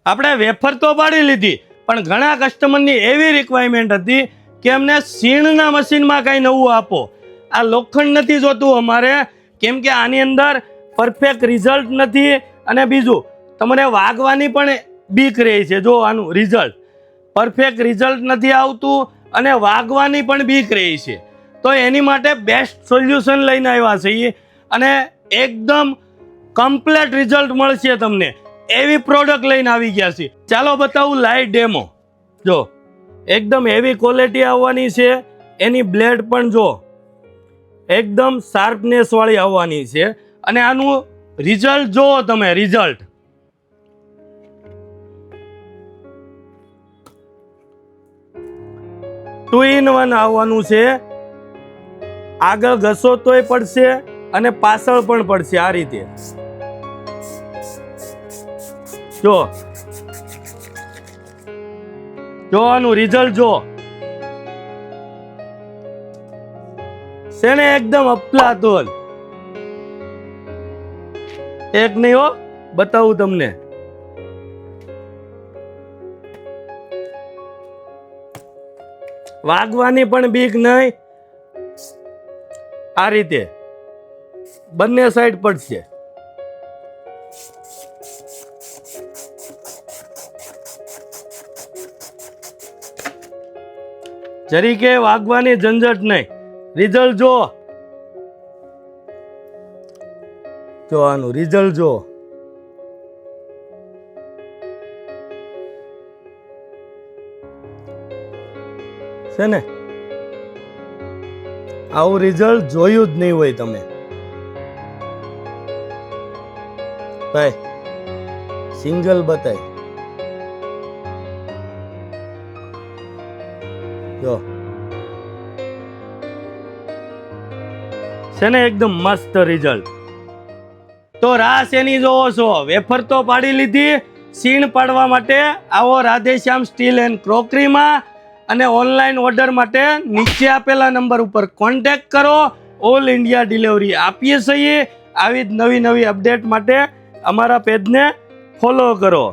આપણે વેફર તો પાડી લીધી, પણ ઘણા કસ્ટમરની એવી રિક્વાયરમેન્ટ હતી કે અમને સીણના મશીનમાં કાંઈ નવું આપો. આ લોખંડ નથી જોતું અમારે, કેમ કે આની અંદર પરફેક્ટ રિઝલ્ટ નથી. અને બીજું, તમને વાગવાની પણ બીક રહે છે. જો આનું રિઝલ્ટ પરફેક્ટ રિઝલ્ટ નથી આવતું અને વાગવાની પણ બીક રહે છે. તો એની માટે બેસ્ટ સોલ્યુશન લઈને આવ્યા છીએ અને એકદમ કમ્પ્લીટ રિઝલ્ટ મળશે તમને એવી પ્રોડક્ટ લઈને આવી ગયા છે. ચાલો બતાવું લાઈવ ડેમો. જો એકદમ એવી ક્વોલિટી આવવાની છે, એની બ્લેડ પણ જો એકદમ શાર્પનેસ વાળી આવવાની છે. અને આનું રિઝલ્ટ જુઓ તમે, રિઝલ્ટ 2 in 1 આવવાનું છે. આગળ ઘસો તોય પડશે અને પાછળ પણ પડશે. આ રીતે જો આનું રિઝલ્ટ જો છે ને, એકદમ અફલાતોન. એક નહીં હો, બતાવું તમને. વાગવાની પણ બીક નહીં. આ રીતે બંને સાઈડ પડશે. જરીકે વાગવાની ઝંઝટ નહીં. રિઝલ્ટ જો આનું રિઝલ્ટ જો. છે ને, આવું રિઝલ્ટ જોયું જ નહીં હોય તમે ભાઈ. સિંગલ બતાય જો છે ને, એકદમ મસ્ત રિઝલ્ટ. તો રાસ એની જોવો છો. વેફર તો પાડી લીધી, સીણ પાડવા માટે આવો રાધેશ્યામ સ્ટીલ એન્ડ ક્રોકરીમાં. અને ઓનલાઈન ઓર્ડર માટે નીચે આપેલા નંબર ઉપર કોન્ટેક્ટ કરો. ઓલ ઇન્ડિયા ડિલિવરી આપીએ છીએ. આવી જ નવી અપડેટ માટે અમારા પેજને ફોલો કરો.